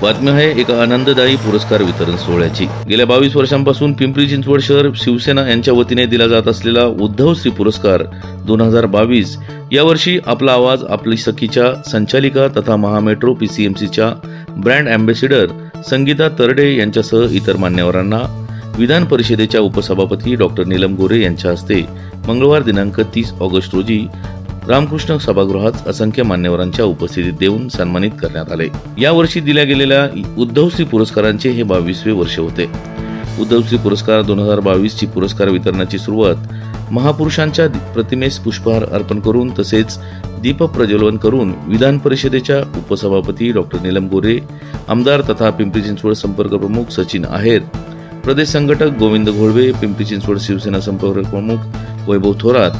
बातमी आहे एका आनंददायी पुरस्कार वितरण सोहळ्याची। गेल्या 22 वर्षांपासून पिंपरी चिंचवड शहर शिवसेना यांच्या वतीने दिला जात असलेला उद्धवश्री पुरस्कार 2022 यावर्षी आपला आवाज आपली सखीच्या संचालिका तथा महामेट्रो PCMCच्या ब्रँड अँबॅसिडर संगीता तरडे यांच्यासह इतर मान्यवरांना विधान परिषदेच्या उपसभापती डॉक्टर नीलम गोरे यांच्या हस्ते मंगळवार दिनांक 30 ऑगस्ट रोजी रामकृष्ण सभागृहात असंख्य मान्यवरांच्या उपस्थितीत देऊन सन्मानित करण्यात आले। यावर्षी दिल्या गेलेल्या उद्धवश्री पुरस्कारांचे हे 22वे वर्ष होते। उद्धवश्री पुरस्कार 2022 ची पुरस्कार वितरणाची सुरुवात महापुरुषांच्या प्रतिमेस पुष्पहार अर्पण करून तसेच दीप प्रज्वलन करून विधान परिषदेच्या उपसभापती डॉक्टर नीलम गोरे, आमदार तथा पिंपरी चिंचवड संपर्क प्रमुख सचिन आहेर, प्रदेश संघटक गोविंद घोळवे, पिंपरी चिंचवड शिवसेना संपर्क प्रमुख वैभव थोरात,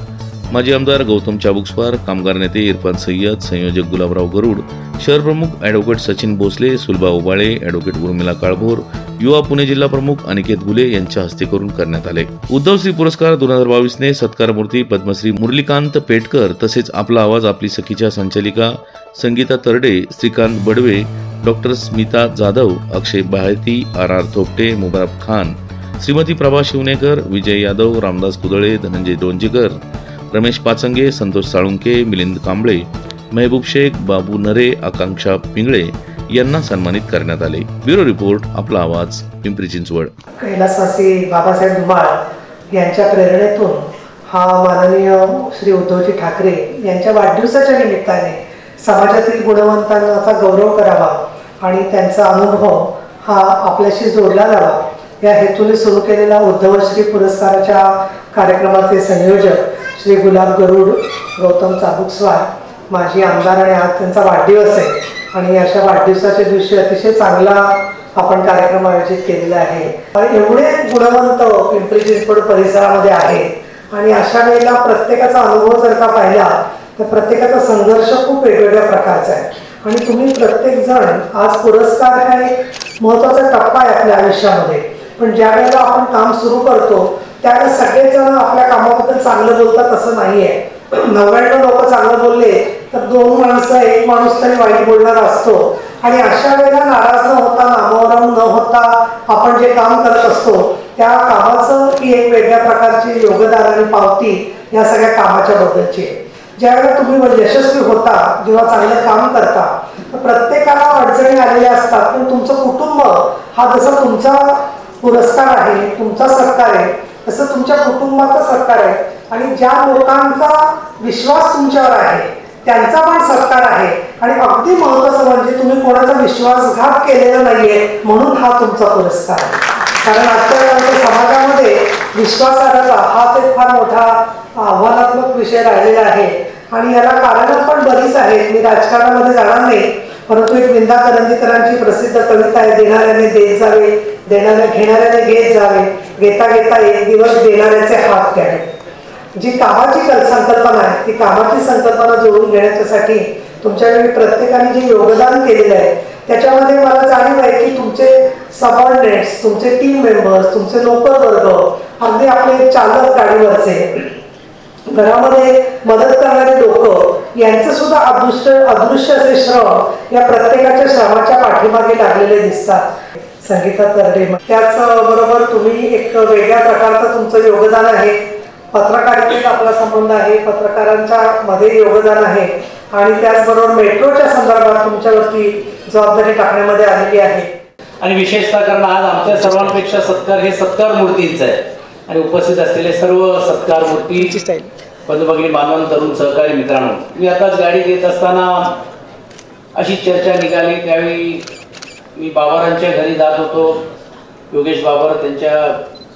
माजी आमदार गौतम चाबुकस्वार, कामगार नेते इरफान सय्यद, संयोजक गुलाबराव गरुड, शहर प्रमुख ॲडव्होकेट सचिन भोसले, सुलभा उबाळे, ॲडव्होकेट उर्मिला काळभोर, युवा पुणे जिल्हा प्रमुख अनिकेत गुले यांच्या हस्ते करून करण्यात आले। उद्धवश्री पुरस्कार 2022 ने सत्कारमूर्ती पद्मश्री मुरलीकांत पेटकर तसेच आपला आवाज आपली सखीच्या संचालिका संगीता तरडे, श्रीकांत बडवे, डॉक्टर स्मिता जाधव, अक्षय बाहेती, RR थोपटे, मुबारक खान, श्रीमती प्रभा शिवनेकर, विजय यादव, रामदास कुदळे, धनंजय दोंजेकर, रमेश पाचंगे, संतोष साळुंके, मिलिंद कांबळे, महबूब शेख, बाबू नरे, आकांक्षा पिंगळे यांना सन्मानित करण्यात आले। ब्युरो रिपोर्ट, आपला आवाज, पिंपरी चिंचवड। कैलासवासी बाबासाहेब धुमाळ यांच्या प्रेरणेतून हा माननीय श्री उद्धवजी ठाकरे यांच्या वाढदिवसाच्या निमित्ताने समाजातील गुणवंतांचा गौरव करावा आणि त्यांचा अनुभव हा आपल्याशी जोडला जावा या हेतूने सुरू केलेला उद्धवश्री पुरस्काराच्या कार्यक्रमाचे संयोजक श्री गुलाब गरुड, गौतम चाबुकस्वार, माजी आमदार आणि आज त्यांचा वाढदिवस आहे आणि अशा वाढदिवसाच्या दिवशी अतिशय चांगला आपण कार्यक्रम आयोजित केलेला आहे। एवढे गुणवंत पिंपरी चिंचवड परिसरामध्ये आहे आणि अशा वेळेला प्रत्येकाचा अनुभव जर का पाहिला तर प्रत्येकाचा संघर्ष खूप वेगवेगळ्या प्रकारचा आहे आणि तुम्ही प्रत्येक जण आज पुरस्कार हा एक महत्त्वाचा टप्पा आहे आपल्या आयुष्यामध्ये, पण ज्या वेळेला आपण काम सुरू करतो त्यावेळेस सगळेच जण आपल्या कामाबद्दल चांगलं बोलतात असं नाहीये। 99 लोक चांगलं बोलले तर 2 माणसं 1 माणूस तरी वाईट बोलणार असतो आणि अशा वेळेला नाराज न होता, नामोहरम न होता आपण जे काम करत असतो त्या कामाचं ही एक वेगळ्या प्रकारची योगदान आणि पावती या सगळ्या कामाच्या बद्दलची। ज्यावेळेला तुम्ही यशस्वी होता, जेव्हा चांगलं काम करता तर प्रत्येकाला अडचणी आलेल्या असतात, पण तुमचं कुटुंब हा जसा तुमचा पुरस्कार आहे, तुमचा सत्कार आहे, तसं तुमच्या कुटुंबाचा सत्कार आहे आणि ज्या लोकांचा विश्वास तुमच्यावर आहे त्यांचा पण सत्कार आहे आणि अगदी महत्त्वाचं म्हणजे तुम्ही कोणाचा विश्वासघात केलेला नाहीये म्हणून हा तुमचा पुरस्कार आहे। कारण आजच्या समाजामध्ये विश्वासार्हता हाच एक फार मोठा आव्हानात्मक विषय राहिलेला आहे आणि याला कारणं पण बरीच आहेत। मी राजकारणामध्ये जाणार नाही, परंतु एक विंदा करंदीकरांची प्रसिद्ध कविता आहे, देणाऱ्याने देत जावे, घेणाऱ्याने घेत जावे, घेता घेता एक दिवस देणाऱ्याचे हात घ्यावे। जी कामाची संकल्पना आहे ती कामाची संकल्पना जोडून घेण्यासाठी तुमच्याकडे प्रत्येकाने जे योगदान केलेलं आहे त्याच्यामध्ये मला जाणीव आहे की तुमचे सबऑर्डिनेट्स, तुमचे टीम मेंबर्स, तुमचे नोकर वर्ग, अगदी आपले चालक गाडीवरचे, घरामध्ये मदत करणारे लोक यांचे सुद्धा अदृश्य असे श्रम या प्रत्येकाच्या श्रमाच्या पाठीमागे लागलेले दिसतात। संगीता तरडे, त्याच बरोबर तुम्ही एक वेगळ्या प्रकारचं तुमचं योगदान आहे, पत्रकारितेत आपला संबंध आहे, पत्रकारांच्या मध्ये योगदान आहे आणि त्याचबरोबर मेट्रोच्या संदर्भात तुमच्यावरती जबाबदारी टाकण्यामध्ये आलेली आहे। आणि विशेषतः कारण आज आमच्या सर्वांपेक्षा सत्कार हे सत्कार मूर्तींचा आहे आणि उपस्थित असलेले सर्व सत्कार मूर्ती पद्मभगिनी मानवंत तरुण सहकारी मित्रांनो, मी आताच गाडी घेत असताना अशी चर्चा निघाली, त्यावेळी मी बाबरांच्या घरी जात होतो, योगेश बाबर त्यांच्या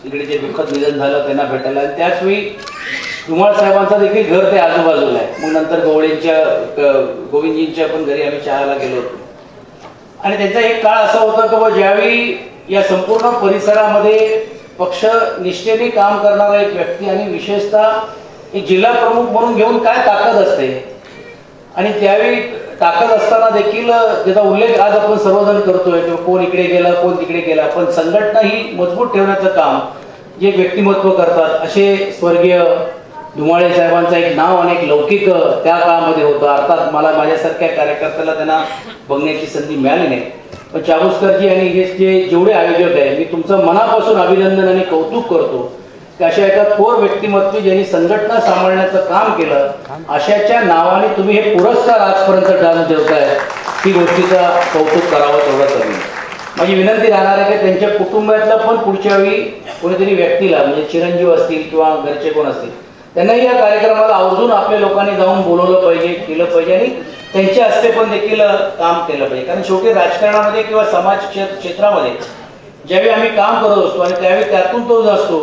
इकडे जे दुःखद निधन झालं त्यांना भेटायला, आणि त्याचवेळी धुमाळ साहेबांचा देखील घर ते आजूबाजूला आहे। मग नंतर गोविंदजींच्या पण घरी आम्ही चहाला गेलो होतो आणि त्यांचा एक काळ असा होता की ज्यावेळी या संपूर्ण परिसरामध्ये पक्ष निष्ठेने काम करणारा एक व्यक्ती आणि विशेषतः एक जिल्हा प्रमुख म्हणून घेऊन काय ताकद असते आणि त्यावेळी ताकद असताना देखील त्याचा उल्लेख आज आपण सर्वजण करतोय, कोण इकडे गेला कोण तिकडे गेला, पण संघटना ही मजबूत ठेवण्याचं काम जे व्यक्तिमत्व करतात असे स्वर्गीय धुमाळे साहेबांचं एक नाव आणि एक लौकिक त्या काळामध्ये होतं। अर्थात मला माझ्यासारख्या कार्यकर्त्याला त्यांना बघण्याची संधी मिळाली नाही, पण चाबुस्करजी आणि हे जेवढे आयोजक आहे, मी तुमचं मनापासून अभिनंदन आणि कौतुक करतो की अशा एका थोर व्यक्तिमत्व ज्यांनी संघटना सांभाळण्याचं काम केलं, अशाच्या नावाने तुम्ही हे पुरस्कार आजपर्यंत डाल देताय, ही गोष्टीचा कौतुक करावं तेवढं कमी. माझी विनंती राहणार आहे की त्यांच्या कुटुंबातला पण पुढच्या वेळी कोणीतरी व्यक्तीला, म्हणजे चिरंजीव असतील किंवा घरचे कोण असतील, त्यांनाही या कार्यक्रमाला आवर्जून आपल्या लोकांनी जाऊन बोलवलं पाहिजे, केलं पाहिजे आणि त्यांच्या हस्ते पण देखील काम केलं पाहिजे. कारण शेवटी राजकारणामध्ये किंवा समाज क्षेत्रामध्ये ज्यावेळी आम्ही काम करत असतो आणि त्यावेळी त्यातून तो असतो,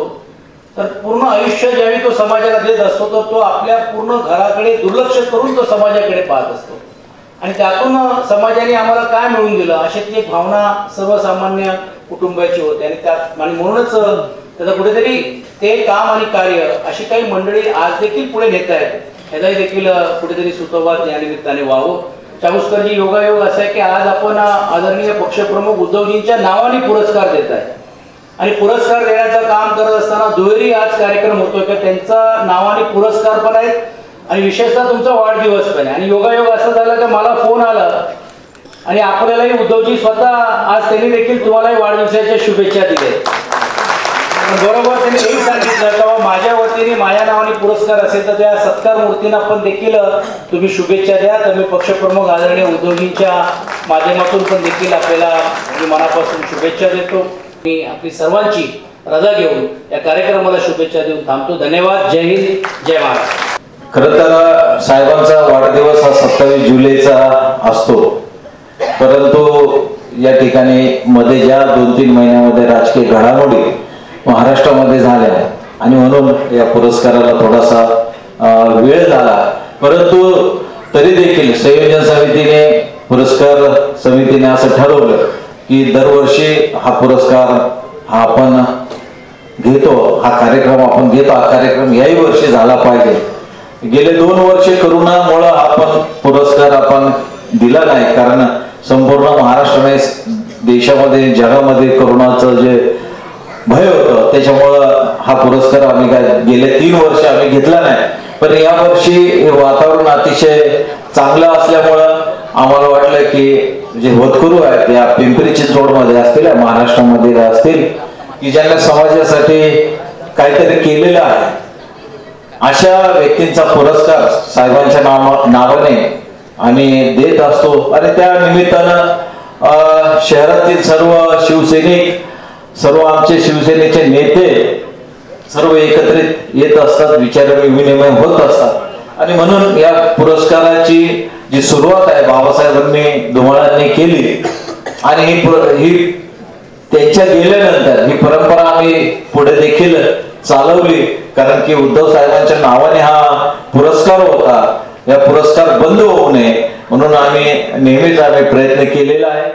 तर पूर्ण आयुष्य ज्यावेळी तो समाजाला देत असतो, तर तो आपल्या पूर्ण घराकडे दुर्लक्ष करून तो समाजाकडे पाहत असतो आणि त्यातून समाजाने आम्हाला काय मिळवून दिलं अशातली एक भावना सर्वसामान्य कुटुंबाची होते आणि म्हणूनच त्याचा कुठेतरी ते काम आणि कार्य अशी काही मंडळी आज देखील पुढे नेत आहेत, ह्याचाही देखील कुठेतरी सुतोवाद या निमित्ताने व्हावं. चाबुस्करजी, योगायोग असा आहे की आज आपण आदरणीय पक्षप्रमुख उद्धवजींच्या नावाने पुरस्कार देत आहे आणि पुरस्कार देण्याचं काम करत असताना दुहेरी आज कार्यक्रम होतोय की त्यांचा नावाने पुरस्कार पण आहेत आणि विशेषतः तुमचा वाढदिवस पण आहे. आणि योगायोग असं झालं की मला फोन आला आणि आपल्यालाही उद्धवजी स्वतः आज त्यांनी देखील तुम्हालाही वाढदिवसाच्या शुभेच्छा दिल्या. बरोबर त्यांनी हेही सांगितलं की माझ्या वतीने माझ्या नावाने पुरस्कार असेल तर त्या सत्कार मूर्तींना पण देखील तुम्ही शुभेच्छा द्या. तर मी पक्षप्रमुख आदरणीय उद्धवजींच्या माध्यमातून पण देखील आपल्याला मी मनापासून शुभेच्छा देतो. मी आपली सर्वांची रजा घेऊन या कार्यक्रमाला शुभेच्छा देऊन थांबतो. धन्यवाद. जय हिंद, जय महाराष्ट्र. खरं तर साहेबांचा वाढदिवस हा 27 जुलैचा असतो, परंतु या ठिकाणी मध्ये ज्या 2-3 महिन्यामध्ये राजकीय घडामोडी महाराष्ट्रामध्ये झाल्या आणि म्हणून या पुरस्काराला थोडासा वेळ झाला, परंतु तरी देखील संयोजन समितीने, पुरस्कार समितीने असं ठरवलं की दरवर्षी हा पुरस्कार हा आपण घेतो, हा कार्यक्रम आपण घेतो. हा कार्यक्रम याही वर्षी झाला पाहिजे. गेले 2 वर्षे करोनामुळे आपण पुरस्कार आपण दिला नाही, कारण संपूर्ण महाराष्ट्राने, देशामध्ये, जगामध्ये करोनाचं जे भय होतं त्याच्यामुळं हा पुरस्कार आम्ही काय गेले 3 वर्ष आम्ही घेतला नाही. पण या वर्षी हे वातावरण अतिशय चांगलं असल्यामुळं आम्हाला वाटलं की जे होतकरू आहेत या पिंपरी चिंचवडमध्ये असतील, महाराष्ट्रामध्ये असतील, की ज्यांना समाजासाठी काहीतरी केलेलं आहे, अशा व्यक्तींचा पुरस्कार साहेबांच्या नावाने आम्ही देत असतो. आणि त्या निमित्तानं शहरातील सर्व शिवसैनिक, सर्व आमचे शिवसेनेचे नेते सर्व एकत्रित येत असतात, विचारविनिमय होत असतात. आणि म्हणून या पुरस्काराची जी सुरुवात आहे बाबासाहेबांनी, धुमाळांनी केली आणि ही त्यांच्या गेल्यानंतर ही परंपरा आम्ही पुढे देखील चालवली. कारण की उद्धव साहेबांच्या नावाने हा पुरस्कार होता, या पुरस्कार बंद होऊ नये म्हणून आम्ही नेहमीच प्रयत्न केलेला आहे.